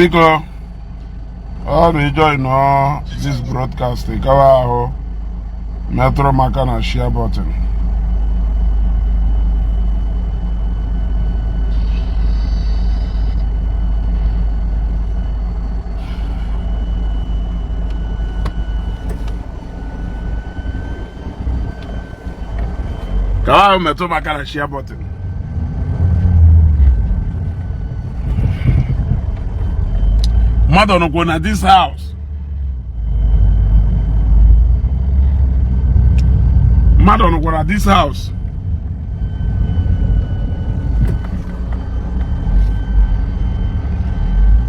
Because all the join this broadcast, go Metro Makana share button. Go Metro Makana share button. Mother no go na this house. Mother no go na this house.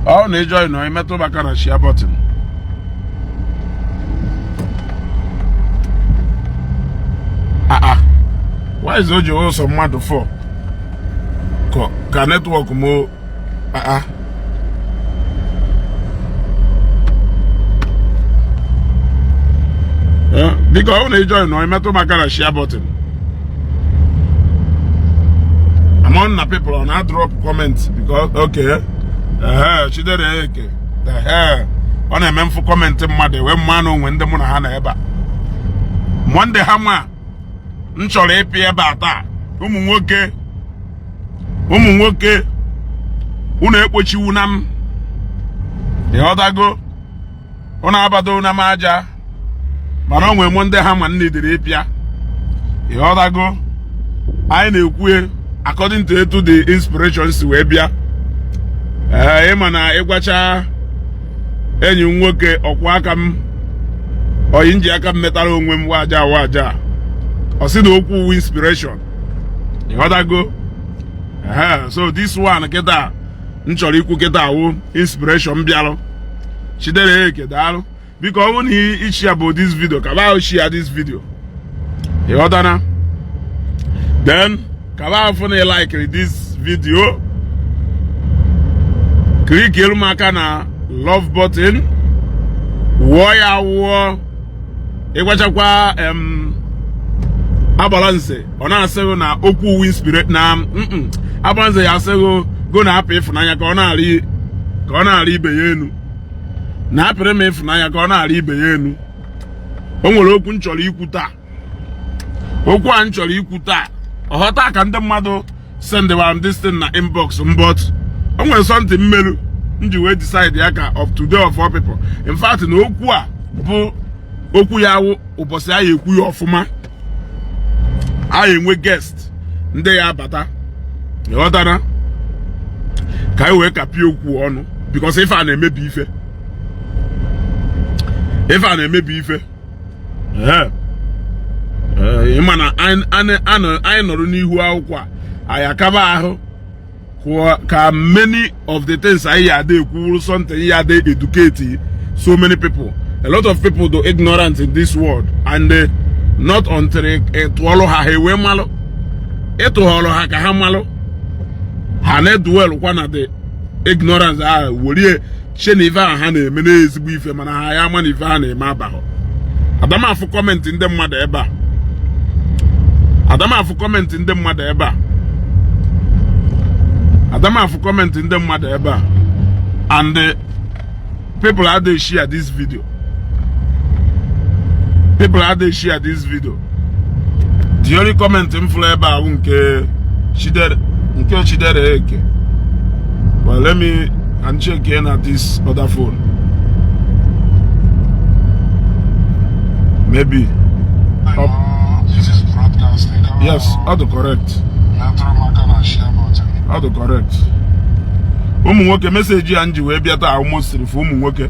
Oh, na enjoy no. Imeto baka na share button. Why is Ojo also mad for? Ka network mo. Because when you join, no, I met my share button. I'm on the people on I drop comments because okay, she did okay. The hair on a man for commenting mother when man when the mona hana eba. One day hammer, nchole pay about that. Umuwoke, unepochi unam. The other go, unabado na maja. But on when one day Haman needed Apia, the other go, I know according to the inspirations to Abia. Emana Eguacha, and you work or Wakam or Indiaka metal when Waja, or see the okpu inspiration. The other go, so this one get that, Nchoriku get our inspiration, Bialo. She did a dalo. Because when he share about this video, Kabao share this video. You order then Kabao phone like this video. Click na love button. Warrior war. Ewachakwa abalance. Ona asego na okwu inspire na abalance ya asego go na happy for na ya ka ona ali beyenu. Na apere me funanya ka ọ na-ara ibe ya enu. O nwere okwu nchọrọ ikwu taa. Okwu a nchọrọ ikwu taa. Ọghọta ka ndị mmadụ send this thing na inbox but o nwere something mmelu nji wee decide ya ka of today of all people. In fact na okwu a bụ okwu ya wụ ụbọchị anyị ekwu ya ọfụma. Anyị enwe guest ndị ya abata. Ọghọtara ka anyị wee kapie okwu ọnụ because ife a na-emebi ife. If I maybe if mana I not only who I cover many of the things I had they cool something yeah they educate so many people. A lot of people do ignorant in this world and not until to all ha malo eto holo ha ka ha malo ha na dwell one of the ignorance wori Sheniva ha na-eme n'ezigbo ife mana ha ya ama na ife ha na-eme abaho. Adama afụ comment ndị mmadụ ebe a. Adama afụ comment ndị mmadụ ebe a. Adama afụ comment ndị mmadụ ebe a. And people are they share this video. People are they share this video. The only comment in flow ebe a nke chidere eke. Well, let me and check again at this other phone. Maybe. This is broadcasting. Yes, auto correct. Auto correct. Nwoke message ya nji wee bịa taa almost for nwoke.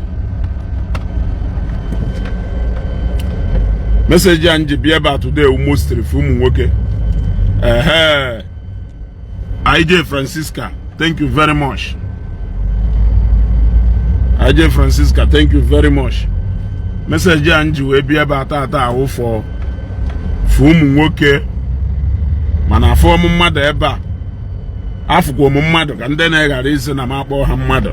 Message ya nji bịa ba today almost for nwoke. IJ Francisca, thank you very much. IJ Francisca, thank you very much. Message Anji we be about ata for nwoke. Mana for mmadụ ebe a. Afụkwa mmadụ ka ndị na-egara isi na makpọ ha mmadụ.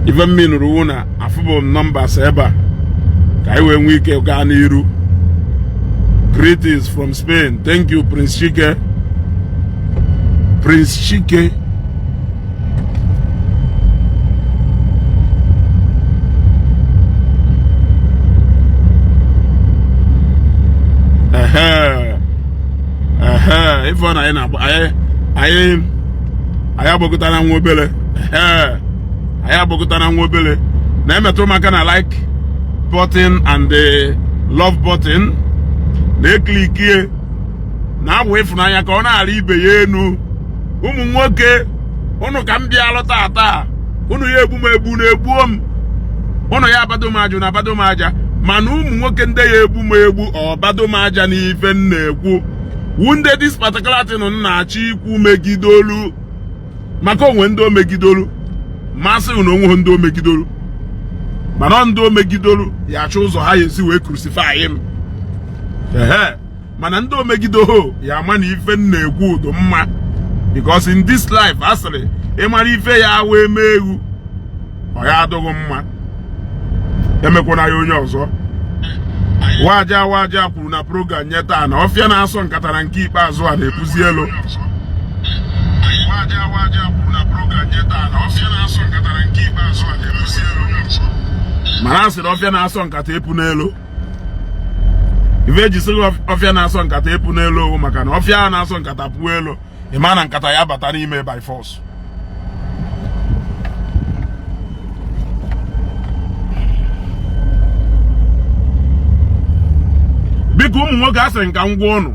Even me nụrụ na afụbụ numbers ebe a. Ka anyị wee nwee ike gaa n'iru. Greetings from Spain. Thank you, Prince Chike. Prince Chike. Ife ọ na anyị na-agba anyị agbagotana nwa obele anyị agbagotana nwa obele na-emetụ maka na like button and the love button na-eklikie na-abụ ịfụnanya ka ọ na-ala ibe ya enu. Ụmụ nwoke unu ka m bịa lọta ata unu ya egbu m egbu na-egbuo m, unu ya abado m ajụ na abado m aja, mana ụmụ nwoke ndị ya egbu m egbu ọ bado m aja n'ife m na-ekwu wunde this particular thing na-achọ ikwu megidolu maka onwe ndị o megidolu masị unu onwe ndị o megidolu, mana ndị o megidolu ya achọ ụzọ ha esi wee crucify m. Mana ndị o megidoho ya ama na ife m na-ekwu udo mma, because in this life asịrị ịmara ife ya wee mee egwu ọ ya adịghị mma, emekwana ya onye ọzọ. Waja kwuru na program nye taa na ọfịa na-asọ nkata na nke ikpeazụ a na-ebuzi elu. Mana asịrị ọfịa na-asọ nkata epu n'elu. Ife eji sịrị ọfịa na-asọ nkata epu n'elu maka na ọfịa na-asọ nkata pụọ elu ịma na nkata ya bata n'ime by force. Biko ụmụ nwoke asịrị nka ngwa ụnụ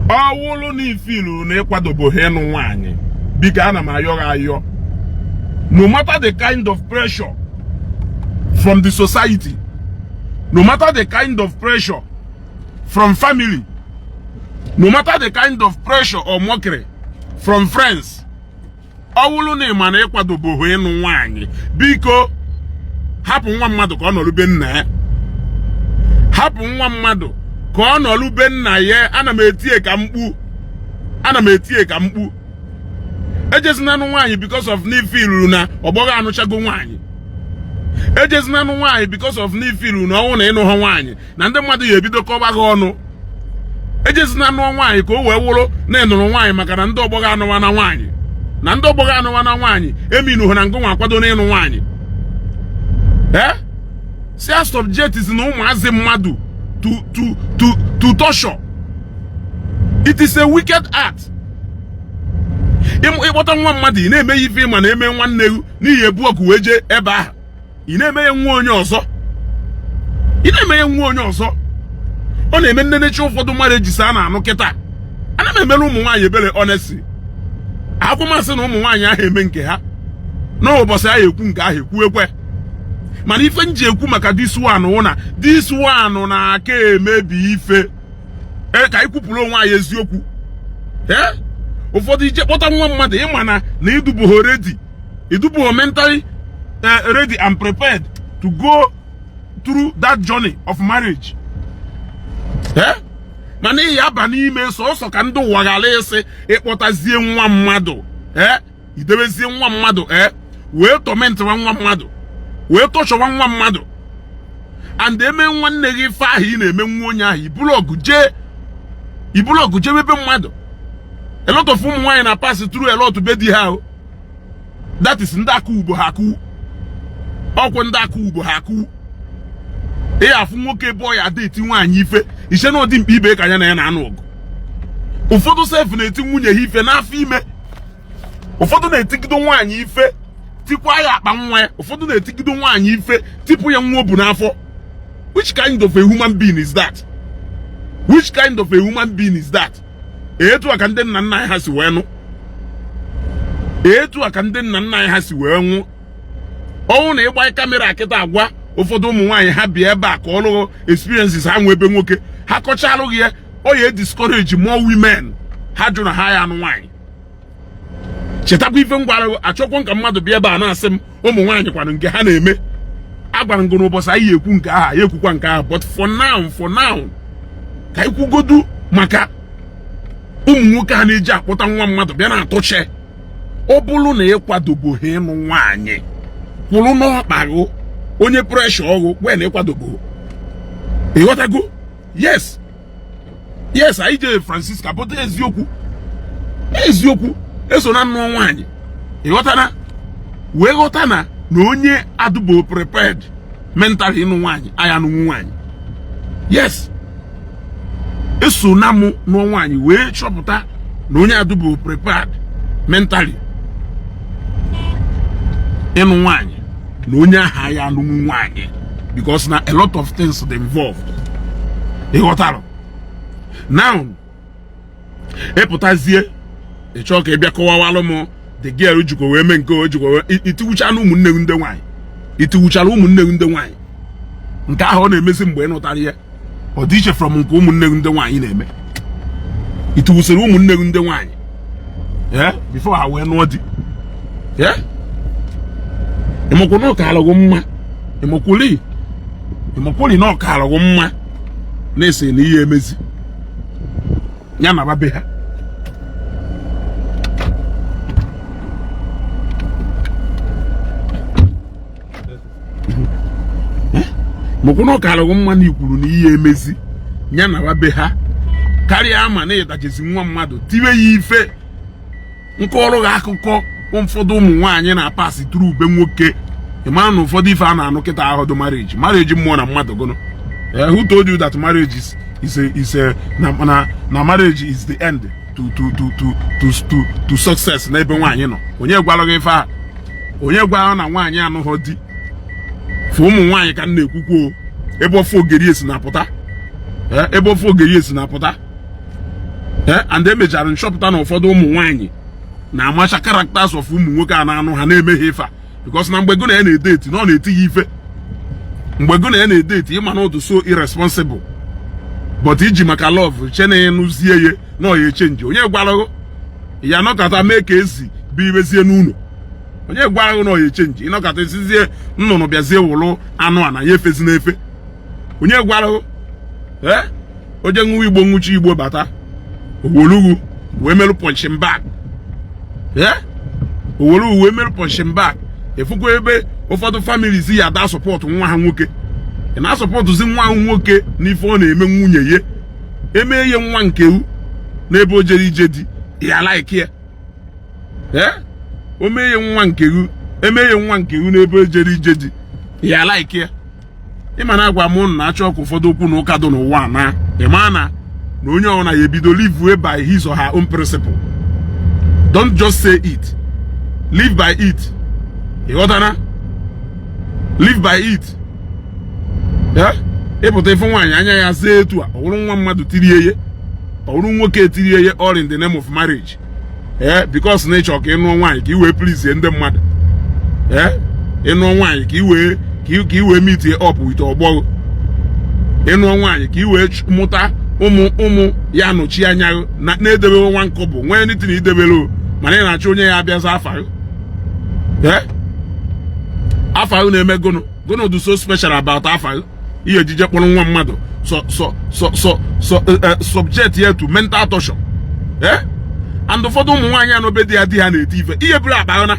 ọwụlụ na ifilu na ịkwadobo ha ịnụ nwaanyị, biko ana m ayọ gị ayọ, no matter the kind of pressure from the society, no matter the kind of pressure from family, no matter the kind of pressure or mockery from friends, ọwụlụ na ịma na ịkwadobo ha ịnụ nwaanyị, biko hapụ nwa mmadụ ka ọ nọrọ be nna ya. Hapụ nwa mmadụ ka ọ nọrọ be nna ya. Ana m etie ka mkpu ejezina nụ nwaanyị because of n'ifiluru na ọgbọghọ anụchago nwaanyị. Ejezina nụ nwaanyị because of n'ifiluru na ọnwụ na ịnụ ha nwaanyị na ndị mmadụ ya ebido kọba gị ọnụ. Ejezina nụ nwaanyị ka o wee wụrụ na ịnụrụ nwaanyị maka na ndị ọgbọghọ anụwa na nwaanyị na ndị ọgbọghọ anụwa na nwaanyị eminuhu na ngụnwa akwado na ịnụ nwaanyị. See, subject is no mazi mmadụ to torture. It is a wicked act. Ịkpọta nwa mmadụ ị na-eme ife ma na-eme nwanne gị n'ihi ebu ọkụ wee jee ebe ahụ ị na-eme ya nwa onye ọzọ. Ọ na-eme nnenechi ụfọdụ mmadụ ejisa a na-anụ kịta. Ana m emere ụmụ nwaanyị ebere honestly. Akwụmasị na ụmụ nwaanyị ahụ eme nke ha n'ụbọchị ahụ ekwu nke ahụ ekwu ekwe. Mana ife nji ekwu maka this one wụ na this one na-aka emebi ife. Ka anyị kwupụrụ onwe anyị eziokwu. Ụfọdụ ije kpọta nwa mmadụ ịma na idubuho ready, idubuho mentally ready and prepared to go through that journey of marriage. Mana ihe aba n'ime sọsọ ka ndị ụwa ghara ịsị ịkpọtazie nwa mmadụ idebezie nwa mmadụ wee tọmentịwa nwa mmadụ wee tọchọwa nwa mmadụ and eme nwanne gị ife ahụ ị na-eme nwa onye ahụ ibulọgụ jee ebe mmadụ. A lot of ụmụ nwaanyị na pass through a lot be di ha. That is ndị aka ugbo ha akụ. Ọkwụ ndị aka ugbo ha akụ. Afụ nwoke boy adeti nwaanyị ife ishe na ọdị mkpa ibe ka ya na ya na-anụ ọgụ. Ụfọdụ sef na-eti nwunye ha ife n'afọ ime. Ụfọdụ na-etigido nwaanyị ife tikwa ya akpa nwa ya. Ụfọdụ na-etigido nwaanyị ife tipu ya nwa obu n'afọ. Which kind of a human being is that? Which kind of a human being is that? Etu aka ndị nna nna anyị ha si wee nụ. Etu aka ndị nna nna anyị ha si wee nwụ. Ọnwụ na ịgba kamera akịta agwa ụfọdụ ụmụ nwaanyị ha bịa ebe a ka ọlụghụ experiences ha nwe ebe nwoke ha kọchalụghị ya ọ ya discourage more women ha jụ na ha ya anụ nwaanyị. Chetakwa ife ngwara achọkwa nka mmadụ bịa ebe a na-asị m ụmụ nwaanyị kwanụ nke ha na-eme. Agwara ngụ n'ụbọchị anyị ekwu nke aha ya ekwukwa nke aha, but for now ka anyị kwugodu maka ụmụ nwoke ha na-eji akpọta nwa mmadụ bịa na-atụche. Ọ bụrụ na ịkwadobo ha ịnụ nwaanyị kwụrụ n'ọkpagụ onye pressure ọgụ wee na ịkwadobo ịghọtago. Yes anyị jee Francisca bụta eziokwu eso na nnụọ nwaanyị ịghọtana wee ghọta na onye adụbo prepared mentally ịnụ nwaanyị aya nụ nwaanyị. Yes eso na mụ nụọ nwaanyị wee chọpụta na onye adụbụ prepared mentally ịnụ nwaanyị na onye aha ya anụnwu nwaanyị because na a lot of things dị involved. Ịghọtara? Now epụtazie ịchọ ka ị bịa kọwawalụ m the girl jikwa wee mee nke o jikwa wee itiwuchala ụmụnne gị ndị nwaanyị itiwuchala ụmụnne gị ndị nwaanyị nke ahụ ọ na-emezi mgbe ị nụtara ya ọ dị iche from nke ụmụnne gị ndị nwaanyị na-eme itiwusiri ụmụnne gị ndị nwaanyị before ha wee nụọ di ịmakwu na ọka alụgụ mma ịmakwuli na ọka alụgụ mma na-ese na ihe emezi ya na babe ha mokwu na ọka alụgụ mma na ikwuru na ihe emezi ya na babe ha karịa ama na ịdajezi nwa mmadụ tiwe ya ife nkọrọ gị akụkọ ụfọdụ ụmụ nwaanyị na-apasị tụrụ ube nwoke ịmara na ụfọdụ ife a na-anụ kịta ahụ dị marriage mmụọ na mmadụ gụnụ. Who told you that marriage is na marriage is the end to success n'ebe nwaanyị nọ? Onye gwara gị ife a? Onye gwara na nwaanyị anụghọ di? Fụ ụmụ nwaanyị ka m na-ekwukwo ebe ofe ogeri esi na-apụta ebe ofe ogeri esi na-apụta and emechara nchọpụta na ụfọdụ ụmụ nwaanyị na-amacha characters of ụmụ nwoke a na-anụ ha na-emeghe ife a because na mgbe gụ na ya na-edeti na ọ na-eti ya ife mgbe gụ na ya na-edeti ịma na ọ dị so irresponsible but iji maka love chene nụzie ya na ọ ya echenji. Onye gwara ya nọkọta mee ka esi bụ ibezie n'ụlọ? Onye gwara na ọ ya echenji ịnọkọta esizie nnụnụ bịazie wụrụ anụ a na ya efezi n'efe? Onye gwara oje ṅụwa Igbo ṅụchi Igbo bata owolugwu wee merụ punching bag owolugwu wee merụ punching bag efukwa ebe ụfọdụ families ya ada sọpọtụ nwa ha nwoke ị na-asọpọtụzi nwa ahụ nwoke n'ife ọ na-eme nwunye ya eme ihe nwa nkewu n'ebe o jere ije di ya like ya o mee ihe nwa nkewu eme ihe nwa nkewu n'ebe o jere ije di ya like ya. Ịma na agwa m na achọ ka ụfọdụ okwu na ụka dị n'ụwa na ịma na onye ọ na ya ebido live by his or her own principle. Don't just say it, live by it. Ịghọtana? Live by it. Ịpụta ife nwaanyị anya ya zee etu a ọ bụrụ nwa mmadụ tirie ihe ọ bụrụ nwoke tirie ihe all in the name of marriage because na ịchọ ka ịnụọ nwaanyị ka i wee please ndị mmadụ ịnụọ nwaanyị ka i wee meet up with ọgbọ ịnụọ nwaanyị ka i wee mụta ụmụ ya nọchi anya na-edebere nwa nkọbụ nwee nitin idebere mana ị na-achọ onye ya abịaza afa afa na-eme gono do so special about afa ihe ejije kpọrọ nwa mmadụ subject ya to mental torture and ụfọdụ ụmụ nwaanyị anobe di ha na-eti ife ihe bụrụ akpa na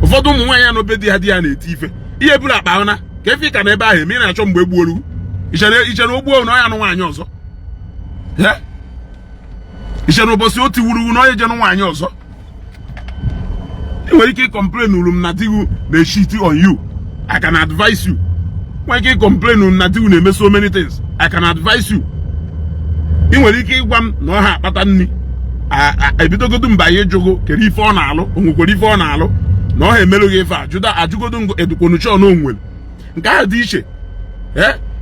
ụfọdụ ụmụ nwaanyị anobe di ha na-eti ife ihe bụrụ akpa na ka efe ka na ebe ahụ eme ị na-achọ mgbe egbuolu ichere ogbuo na ọya nụ nwaanyị ọzọ ichere ụbọchị o tiwuru na onye jenụ nwaanyị ọzọ ị nwere ike complain uru m na di gị na-eshit on you, I can advise you. Nwere ike complain na di gị na-eme so many things, I can advise you. Ị nwere ike ịgwa m na ọha akpata nri ebidogodu mba ihe jogo kere ife ọ na-alụ onwekwere ife ọ na-alụ na ọha emerụghị ife ajụgodo edukonuchon onwere nke ahụ dị iche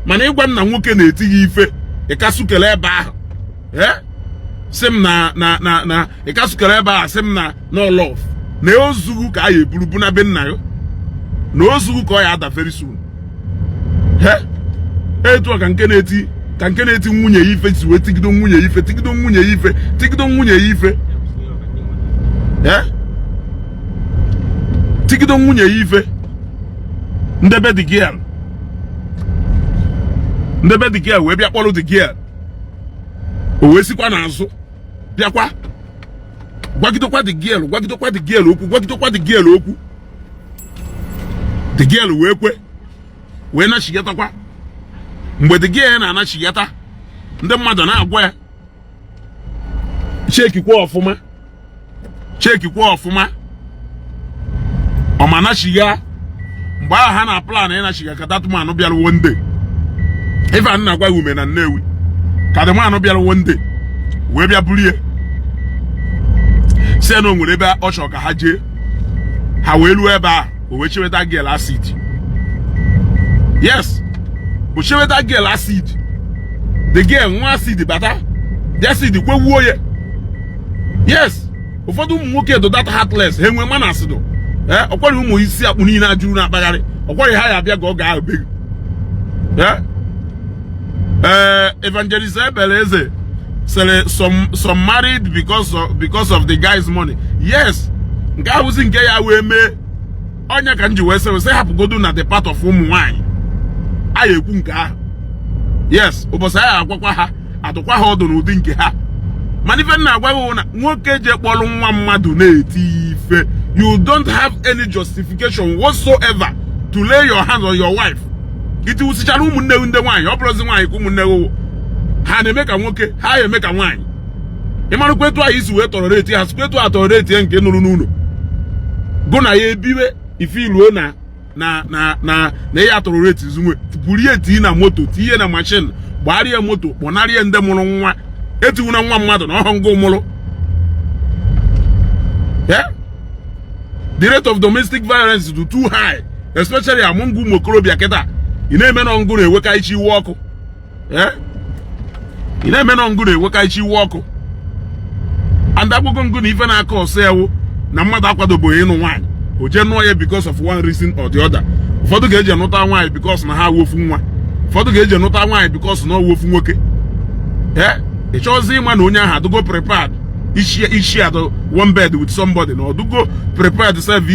mana ịgwa m na nwoke na-eti gị ife ịkasukere ebe ahụ sị m na ịkasukere ebe ahụ sị m na no love na ozugu ka a ya eburu bụ na be nna ya na ozugu ka ọ ya ada very soon etu ka nke na-eti nwunye ya ife si wee tigido nwunye ya ife tigido nwunye ya ife tigido nwunye ya ife tigido nwunye ya ife ndebe the girl wee bịa kpọrọ the girl o wee sikwa n'azụ bịakwa gwagidokwa the girl okwu the girl wee kwe wee nachigatakwa mgbe the girl na-anachigata ndị mmadụ na-agwa ya chekikwa ọfụma ọma nachiga mgbe ahụ ha na plan ịnachiga ka datụmanụ bịara one day ife a na-agwa ume na Nnewi ka the man bịara one day wee bịa bulie si na onwere ebe ọ chọrọ ka ha jee ha wee luo ebe a o wee cheweta girl acid. Yes, o cheweta girl acid. The girl nwa acid bata the acid kwewuo ye. Yes, ụfọdụ ụmụ nwoke do that heartless ha enwe mana asido ọkwari ụmụ isi akpụ niile ajuru na akpagharị ọkwari ha ya abịa ga ọ ga-abeg. Evangelist Ebeleze said some married because of the guy's money. Yes, nke ahụzi nke ya wee mee onye ka nji wee sị hapụgodu na the part of ụmụ nwanyị a ekwu nke ahụ. Yes, ụbọchị ya agwakwa ha atụkwa ha ọdụ n'ụdị nke ha. mana ife na-agwa na nwoke je kpọrọ nwa mmadụ na-eti ife, you don't have any justification whatsoever to lay your hands on your wife. Iti usichara ụmụnne ndị nwaanyị, ọ bụrụzi nwaanyị ka ụmụnne wo ha na-eme ka nwoke, ha eme ka nwaanyị. Ịmarụ kwetu a isi wee tọrọreti ha, kwetu a tọrọreti nke nụrụ n'ụlọ gụ na ya ebiwe ife iluo na ya tọrọreti zunwe burie tii na moto tinye na machine gbaarie moto kpọnarịa ndị mụrụ nwa etiwuna nwa mmadụ na ọhụ ngụ mụrụ. The rate of domestic violence is too high, especially among ụmụ okorobịa kịta. Ị na-eme na ngụ na-eweka ichi iwe ọkụ. Ị na-eme na ngụ na-eweka ichi iwe ọkụ. And agbụgo ngụ na ife na-aka ọsọ ewu na mmadụ akwadobeghị ịnụ nwaanyị o jee nụọ ya because of one reason or the other. Ụfọdụ ga-eji nụta nwaanyị because na ha wofu nwa, ụfọdụ ga-eji nụta nwaanyị because na ọ wofu nwoke. Ị chọzi ịma na onye ahụ adụgo prepared ishi at one bed with somebody, na ọdụgo prepared self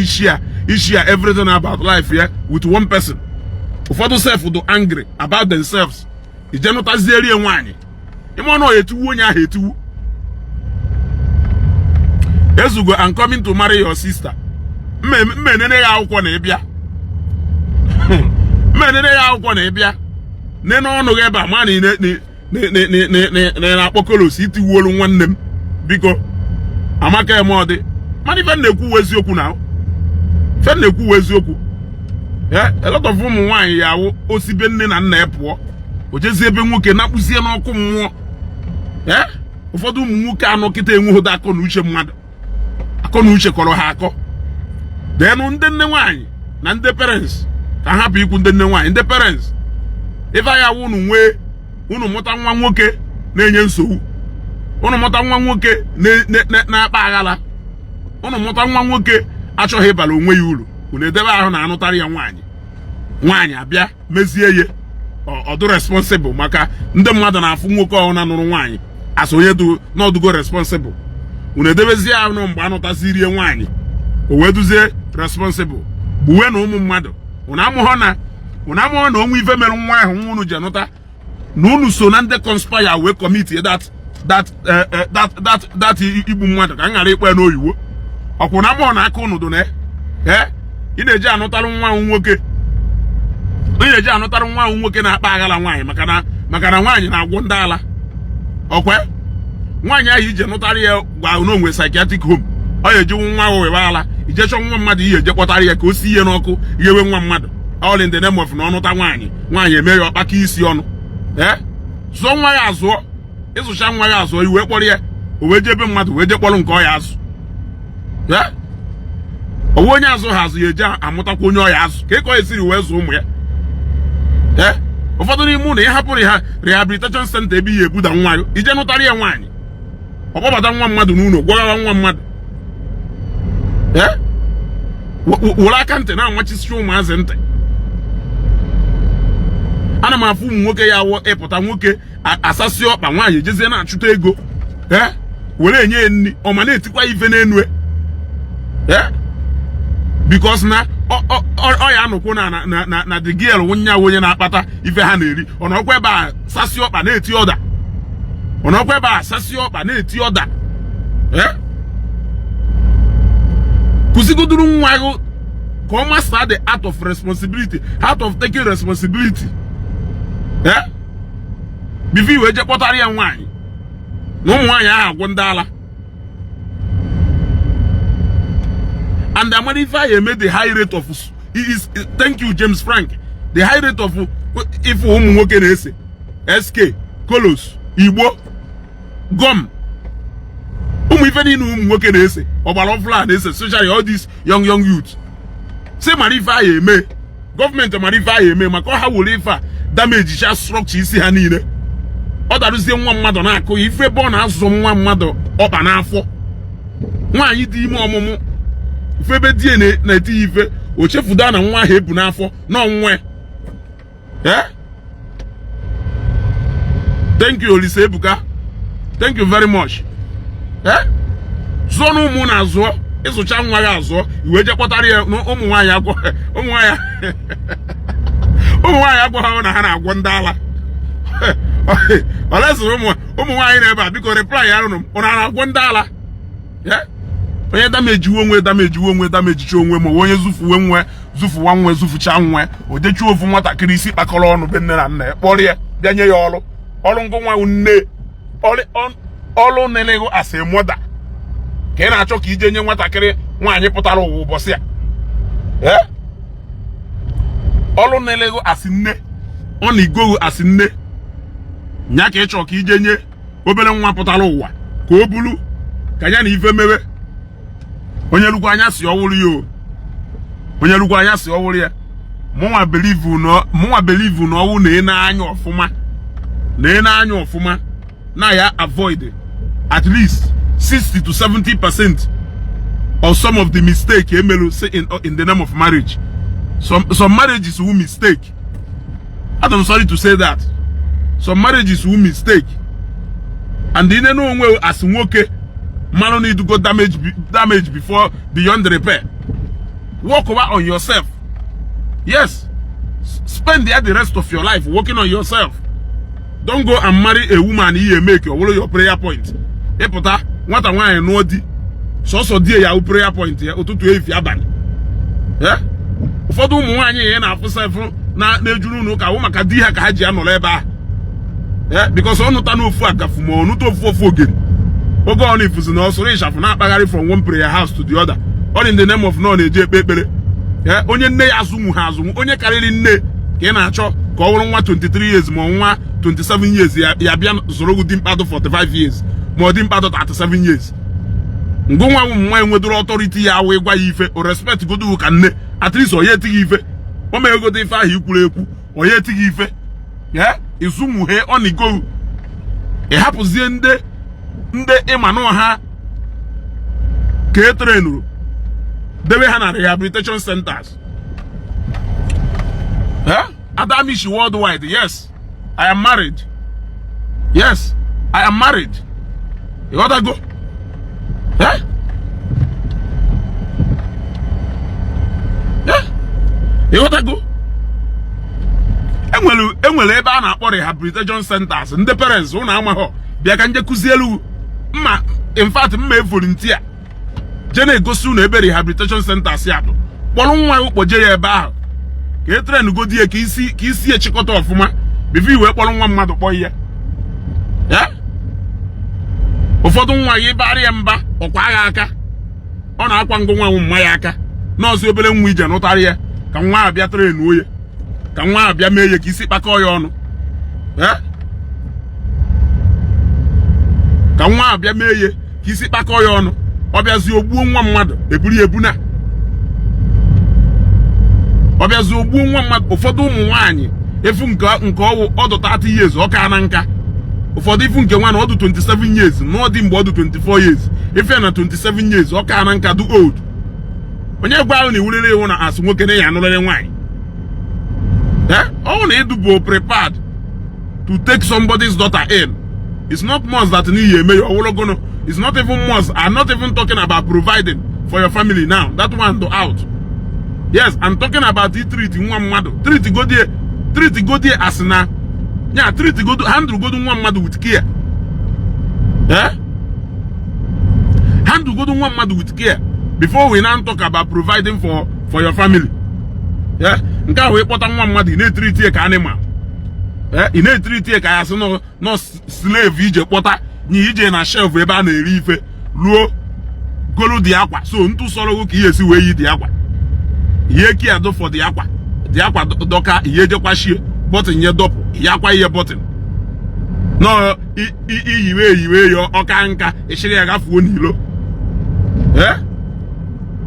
ishi everything about life with one person. Ụfọdụ self do angry about themselves. Ije nụtazieri nwaanyị ịma na ọ etuwu onye ahụ etuwu. Ezugo, I'm coming to marry your sister. Mmenene ya akwụkwọ na ịbịa. Mmenene ya akwụkwọ na ịbịa. Nene ọnụ gị ebe a ma na akpọkọlosi itiwuolu nwanne m. Biko, amaka eme ọ dị. Mana ife na-ekwu eziokwu na. Fe na-ekwu eziokwu. A lot of ụmụ nwaanyị ya awụ osibe nne na nna ya pụọ. O jezi ebe nwoke na-akpụzie n'ọkụ mmụọ. Ụfọdụ ụmụ nwoke anọ kịta enweghị akọ na uche mmadụ. Akọ na uche kọrọ ha akọ. Denu ndị nne nwaanyị na ndị parents ka hapụ ikwu ndị nne nwaanyị, ndị parents ife ya wụ unu mụta nwa nwoke na-enye nsogbu, unu mụta nwa nwoke na-akpa aghala, unu mụta nwa nwoke achọghị ịbara onwe ya uru, unu edebe ahụ na anụtarị ya nwaanyị abịa mezie ya ọdụ responsible maka ndị mmadụ na-afụ nwoke ọhụrụ na nụrụ nwaanyị as onye n'ọdụgo responsible. Unu edebezie ahụ na mgbe anụtazirie nwaanyị o wee duzie responsible gbuwe na ụmụ mmadụ. Unu amụghọ na onwe ife mere nwa ahụ nwa unu ji anụta na unu so na ndị conspire wee commit that igbu mmadụ ka m ghara ikpe n'oyiwo. Ọkwụ na amụghọ na aka unu dị na ị na-eji anụtarụ nwa ahụ nwoke na-akpa aghala nwaanyị maka na nwaanyị na-agwọ ndị ala. Ọkwe nwaanyị ahụ ije nụtara ya gwa n'onwe psychiatric home, ọ ya ejewu nwa ahụ webe ala, ije chọọ nwa mmadụ ihe eje kpọtara ya ka o si ihe n'ọkụ ihewe nwa mmadụ, all in the name of na ọnụta nwaanyị eme ya ọkpaka isi ọnụ. Zụọ nwa ya azụọ, ịzụcha nwa ya azụọ iwe kpọrọ ya o wee jebe mmadụ wee je kpọrọ nke ọ ya azụ. Owe onye azụ ha azụ ya eje amụtakwa onye ọ ya azụ ka ịkọ esiri wee zụọ ụmụ ya. Ụfọdụ n'ime ụlọ ya hapụrụ ha rehabilitation center ebe ihe ebuda nwa ya ije nụtara ya nwaanyị, ọkpọbata nwa mmadụ n'ụlọ gwagawa nwa mmadụ. Were aka ntị na-amachisi ụmụazị ntị. Ana m afụ ụmụ nwoke ya awọ ịpụta nwoke asasị ọkpa nwaanyị ejezie na-achụta ego were enye ya nri ọma na-etikwa ife n'enu because na ọ ya anụkwu na the girl nwunye onye na-akpata ife ha na-eri. Ọnọkwa ebe a sasị ọkpa na-eti ọda, ọnọkwa ebe a sasị ọkpa na-eti ọda. Kụzigoduru nwa gị ka ọ master the art of responsibility, art of taking responsibility. Bifo iwe je kpọtara ya nwaanyị na ụmụ nwaanyị ahụ agwọ ndị ala. And the money I made the high rate of thank you James Frank, the high rate of if ụmụ nwoke na-ese SK Kolos Igbo gum ụmụ ife niile ụmụ nwoke na-ese ọgbara ọfụla na-ese especially all these young youth si mara ife a ya eme gọọmenti mara ife a ya eme maka ha were ife a damage cha structure isi ha niile ọ darụzie nwa mmadụ na-akụ ife ebe ọ na-azụ nwa mmadụ ọkpa n'afọ nwaanyị dị ime ọmụmụ ife ebe die na-eti ife o chefuda na nwa ahụ ebu n'afọ n'ọnwa thank you Olise Ebuka, thank you very much. Zụọ na ụmụ na-azụọ ịzụcha nwa ya azụọ iwe jekpọtara ya ụmụ nwaanyị agwọ ha na ha na-agwọ ndị ala olesi ụmụ nwaanyị na-ebe a biko reply ya rụnụ ọ na-agwọ ndị ala onye damejichi onwe ma onye zụfuwa nwe zụfucha nwe odechi ofu nwatakịrị isi kpakọrọ ọnụ be nne na nna ya kpọrọ ya bịa nye ya ọrụ ngụnwa nne ọrụ nelego as a mother ka ị na-achọ ka ije nye nwatakịrị nwaanyị pụtara ụwa ụbọchị a ọrụ nelego as nne ọ na igogo as nne nya ka ị chọọ ka ije nye obere nwa pụtara ụwa ka o bulu ka ya na ife mewe onye lukwu anya si ọwụrụ ya mụnwa believe na ọwụ na-ene anya ọfụma na ya avoid at least 60 to 70% of some of the mistake emelu say in the name of marriage. Some marriages will mistake. I'm sorry to say that. Some marriages will mistake. And they don't know as nwoke man need to go damage before beyond repair. Work over on yourself. Yes. Spend the rest of your life working on yourself. Don't go and marry a woman here make your prayer point. Epota what I want no di. So dear ya prayer point here otutu efi aban. Yeah? Ụfọdụ ụmụ nwaanyị na-afụsa efu na ejuru n'ụka wụ maka di ha ka ha ji anọrọ ebe a. Yeah, because ọ nụta n'ofu agafu ma ọ nụta ofu ogene. Oge ọ na-efuzi na ọsụrụ ịshafụ na-akpagharị from one prayer house to the other. All in the name of no na-eje ekpe ekpere. Yeah, onye nne ya azụmụ ha azụmụ, onye karịrị nne ka ị na-achọ ka ọ wụrụ nwa 23 years ma nwa 27 years ya bịa zụrụ gị dimkpadụ 45 years ma ọ dimkpadụ 37 years. Ngụ nwa ụmụ nwaanyị nwedoro authority ya awụ ịgwa ya ife o respect godu ka nne at least onye etighị ife o mee godo ife ahụ ikwuru ekwu onye etighị ife ya izumughe ọ nigo ị hapụzie ndị ịma na ọha ka e trenuru debe ha na rehabilitation centers. Adamishi worldwide. Yes, I am married. Yes, I am married. You gotta go. You gotta go. Enwere ebe a na-akpọ rehabilitation centers. Ndị parents ụnụ amaghọ bịa ka nje kuzielu mma in fact mma volunteer je na-egosi ụnụ ebe rehabilitation centers ya bụ kpọrọ nwa ya ukpoje ya ebe ahụ ka e train go die ka isi echikọta ọfụma before iwe kpọrọ nwa mmadụ kpọ ihe ụfọdụ nwa ya ịbarị ya mba ọkwa agha aka ọ na-akwa ngụ nwa mma ya aka nọọsụ obere nwa ije nụtarị ya ka nwa abịa train oye ka nwa abịa mee ya ka isi kpakọ ya ọnụ ka nwa abịa mee ya ka isi kpakọ ya ọnụ ọ bịazi ogbuo nwa mmadụ eburu ya ebuna ọ bịazi ogbuo nwa mmadụ. Ụfọdụ ụmụ nwaanyị efu nke ọwụ ọdụ 30 years ọ ka na nka ụfọdụ ifu nke nwa na ọdụ 27 years na ọ dị mgbe ọdụ 24 years ife na 27 years ọ ka na nka do old. Onye gwa ahụ na iwurere iwu na asụ nwoke na ya anụrịrị nwaanyị ọ na edubo prepared to take somebody's daughter in. It's not must that n'ihi eme ya ọwụlọgono. It's not even must. I'm not even talking about providing for your family now. That one to out. Yes, I'm talking about it treating one mother. Treat go there as na. Yeah, treat go do handle go do one mother with care. Handle go do one mother with care before we now talk about providing for your family. Yeah, nka we kpọta nwa mmadụ na-treat ya ka animal. Ị na-treat ya ka asị no slave ije kpọta nye ije na shelf ebe a na-eri ife ruo golu dị akwa so ntụ sọrọ ka ihe esi wee yi dị akwa ihe ki ado for dị akwa dọka ihe jekwashie button ye dọpụ ihe akwa ihe button no iyiwe yo okanka ishiri ya gafuo n'ilo.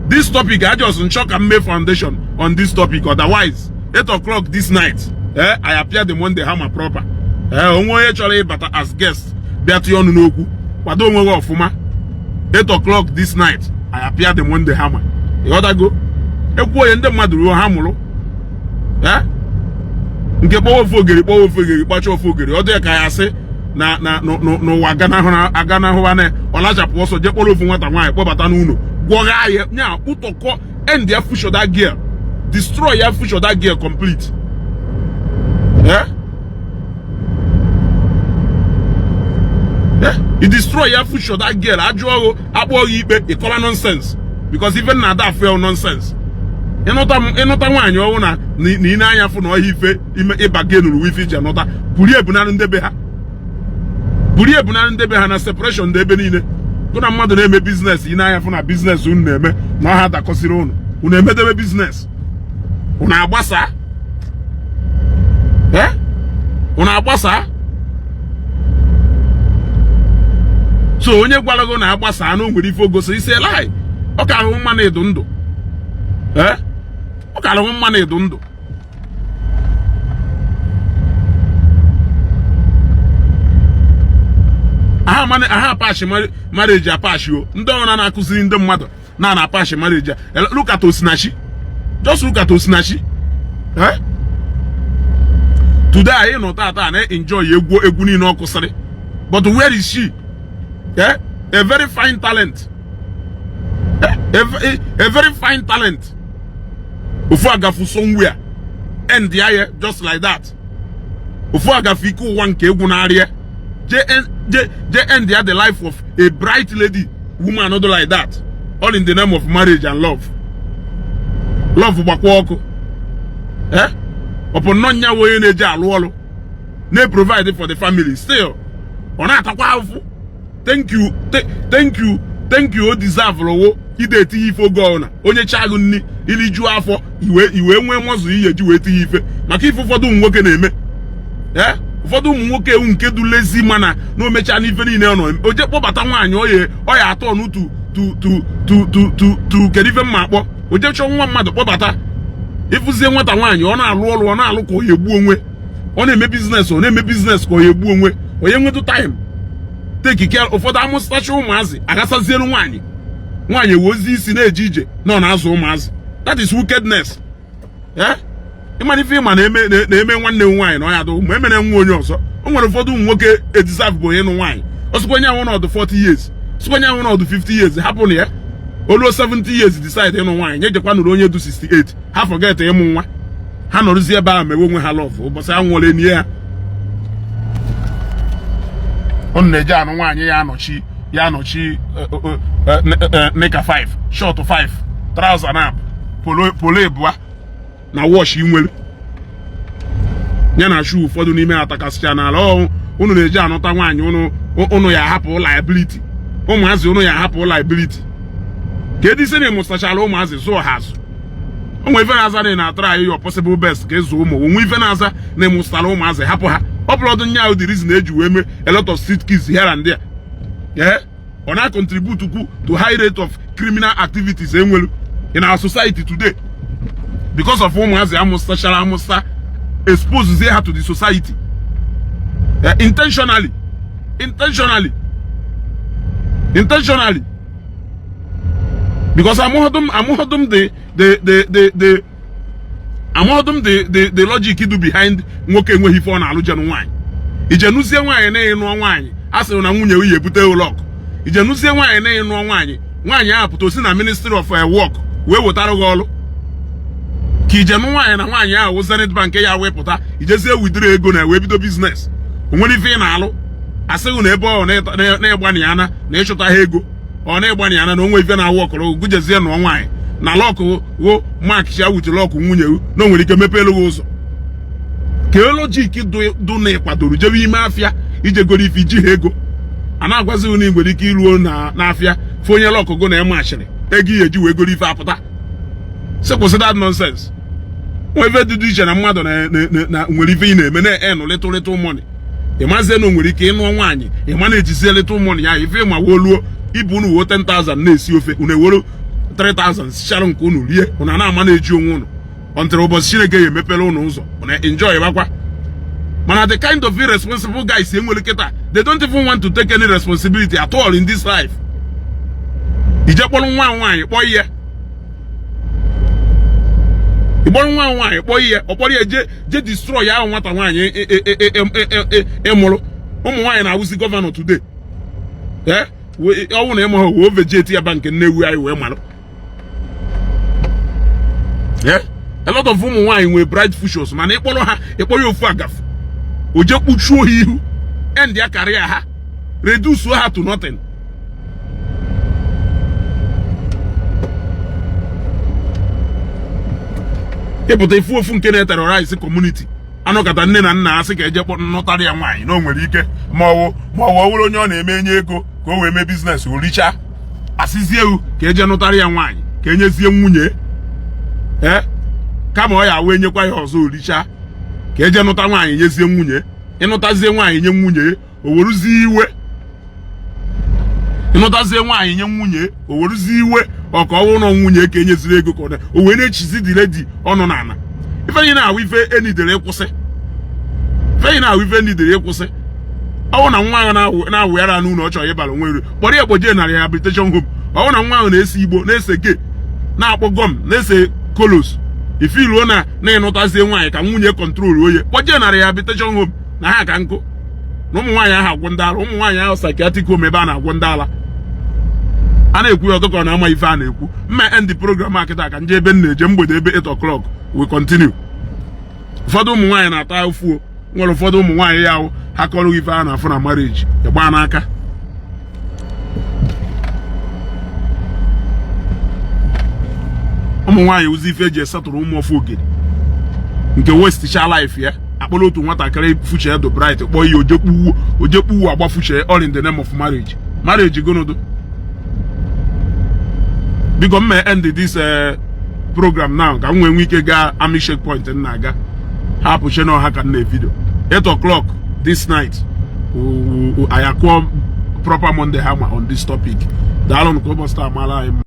This topic, I just shock and make foundation on this topic. Otherwise, 8 o'clock this night, I appear the Monday hammer proper. But as guest, Beation Noku, but don't go off, 8 o'clock this night, I appear the Monday hammer. You ought to go. A boy in the Maduro Hamulo. Nke power figure, batch of figure. Other guy say, no, agana hoane, or large apostle, Japolo from what I'm like, Bobatanuno. Warrior now, Utoko, and their fish of that gear. Destroy your fish of that gear complete. You destroy your fish of that gear. I draw about you call nonsense. Because even now that fell nonsense. You know one you own Nina for no hife, a bargain with each another. Puria Bunan de Beha. Puria Bunan de Behana separation de Benine. Kuna mmadụ na-eme business ị na-anya fụ na business unu na-eme na ọha dakọsiri unu emedebe business unu agbasa unu agbasa so onye gwara go na agbasa anụ nwere ife ogosi isi elai ọ ka ahụ mma na edu ndụ ọ ka ahụ mma na edu ndụ aha pashi marriage apashi o ndị ọrụ na-akụziri ndị mmadụ na apashi marriage. Look at Osinachi. Just look at Osinachi. Today I know that I enjoy egwu ni no kusiri. But where is she? A very fine talent. A very fine talent. Ofu agafu somewhere. End there just like that. Ofu agafu iku wanke egwu na arie. They end the life of a bright lady, woman, not like that. All in the name of marriage and love. Love bakwoko. Upon nonya way neja alwolo. They provide for the family. Still, on atakwafu. Thank you. O deserve lowo. Ide ti ifo gona. Onye chagu ni ili ju afọ iwe nwe mozu iye ju eti ife. Maka ifo fodu nwoke na-eme. Ụfọdụ ụmụ nwoke nke du lazy mana no mecha n'ife niile ọnọ oje kpọbata nwaanyị ọ ya atọ ọnụ tu kedu ife mma akpọ oje chọọ nwa mmadụ kpọbata ifuzie nwata nwaanyị ọ na-alụ ọrụ ọ na-alụ ka ọ ya egbu onwe ọ na-eme biznes ka ọ ya egbu onwe onye nwetu time take care. Ụfọdụ amụstacha ụmụazị agasazielu nwaanyị wozi isi na-eje ije na ọ na-azụ ụmụazị. That is wickedness. Ịmana ife ịma na-eme nwanne nwaanyị na ọ ya dụ ma emere nwa onye ọzọ. O nwere ụfọdụ ụmụ nwoke ediserve bụ onye nụ nwaanyị ọsụkwenye ahụ n'ọdụ 40 years sụkwenye ahụ n'ọdụ 50 years hapụ na ya oluo 70 years decide ịnụ nwaanyị nyejekwa nụrụ onye du 68 ha forget ịmụ nwa ha nọrụzie ebe ahụ mewe onwe ha love ụbọchị ha nwụọla enyi ya ọ na-eje anụ nwaanyị ya anọchi nika 5 short 5 trouser nap polo ebua na wash inwere ya na shoe ụfọdụ n'ime atakasịcha n'ala unu na-eji anụta nwaanyị unu ya hapụ liability ụmụazị unu ya hapụ liability ka edi ise na emụstachara ụmụazị zụọ ha azụ onwe ife na-aza na try your possible best ka ezu ụmụ onwe ife na-aza na emụstara ụmụazị hapụ ha ọbụlọdụ nya ahụ the reason eji wee mee a lot of street kids here and there ọ na-contribute to high rate of criminal activities enwelu in our society today because of ụmụazị amụstachara amụsta expose her to the society intentionally because amuhodum the logic do behind nwoke enweghị ife ọ na-alụ jenu nwaanyị ijenuzie nwaanyị na-enụ nwaanyị asịrị na nwunye uye ebute ụlọọkụ ijenuzie nwaanyị na-enụ nwaanyị ahụ pụta osi na Ministry of Work wee wetara gị ọlụ ka ijenu nwaanyị na nwaanyị ahụ Zenith Bank ya wepụta ijezie widoro ego na wee bido biznes onwere ife ị na-alụ asịghị na ebe ọ na-egbani ya na ịchụta ha ego ọ na-egbani ya na onwe ife na-awụ ọkọrọ gujezie nụọ nwaanyị na lọkụ wo mark ya wuche lọkụ nwunye na o nwere ike mepee elu ụzọ ka logik dụ na ịkwadoro jebe ime afịa ije goro ife iji ha ego a na-agwazighị na ị nwere ike iruo n'afịa fụ onye lọkụ go na emachịrị ego ihe eji wee goro ife apụta sekwụsị that nonsense nwe ife dị iche na mmadụ na nwere ife ị na-eme na-enụ little money ịmazie na o nwere ike ịnụọ nwaanyị ịma na-ejizie little money ya ife ma woluo ibu unu wo 10,000 na-esi ofe unu ewere 3,000 sichara nke unu rie unu na-ama na-eji onwe unu until ụbọchị Chineke ya emepere unu ụzọ unu enjoy bakwa. Mana the kind of irresponsible guys enwere kịta, they don't even want to take any responsibility at all in this life. Ije kpọrọ nwa nwaanyị kpọọ ihe. Ịgbọrọ nwa nwaanyị kpọọ ihe, ọ kpọrọ ya je destroy ya nwata nwaanyị ịmụrụ. Ụmụ nwaanyị na-awụzi gọvanọ today. Ọwụ na ịmụ ha wee vejeti ya ba nke Nnewi anyị wee malụ. A lot of ụmụ nwaanyị nwere bright futures mana ịkpọrọ ha ịkpọrọ ya ofu agafu. O je kpuchuo ha ihu end ya career ha reduce ha to nothing. Ịpụta ifu ofu nke na-terrorize community anọkọta nne na nna asị ka eje kpọ nnọtarị ya nwaanyị na o nwere ike ma ọ wụrụ onye ọ na-eme enye ego ka o wee mee business o richa asịzie ewu ka eje nụtarị ya nwaanyị ka enyezie nwunye kama ọ ya wee nyekwa ya ọzọ oricha ka eje nụta nwaanyị nyezie nwunye ịnụtazie nwaanyị nye nwunye o weruzie iwe ịnụtazie nwaanyị nye nwunye o weruzie iwe ọka ọwụ nọ nwunye ka enyeziri ego ka o wee na-echizi dị ledi ọnụ n'ala ife na-awụ ife enidere ịkwụsị ọwụ na nwa ahụ na-awụ yara n'ụlọ ọ chọrọ ịbara onwe uru kpọrọ ya kpoje na rehabilitation home. Ọwụ na nwa ahụ na-ese Igbo na-ese gay na-akpọ gọm na-ese kolos ifiluo na ịnụtazie nwaanyị ka nwunye kọntrol oye kpọje na rehabilitation home na ha ka nkụ na ụmụ nwaanyị ahụ agwụ ndị ala ụmụ nwaanyị ahụ psychiatric home ebe a na-agwụ ndị ala a na-ekwu ya ọtụkọ na-ama ife a na-ekwu mma end program akịta ka nje ebe m na-eje mgbede ebe 8 o'clock we continue. Ụfọdụ ụmụ nwaanyị na-ata afụo nwere ụfọdụ ụmụ nwaanyị ya ahụ ha kọrọ ife a na-afụ na marriage ịgba n'aka. Ụmụ nwaanyị ụzọ ife eji esatụrụ ụmụ ofu ogede nke westicha life ya akpọrọ otu nwatakịrị fuche do bright kpọọ ihe ojekpuwu agbafuche all in the name of marriage gonodo. Biko m end this program now ka m nwee ike gaa army checkpoint na-aga hapụ channel ha ka m na-evidio 8 o'clock this night I akụọ proper Monday hammer on this topic. Daalụ ka ụbọchị taa mara anyị.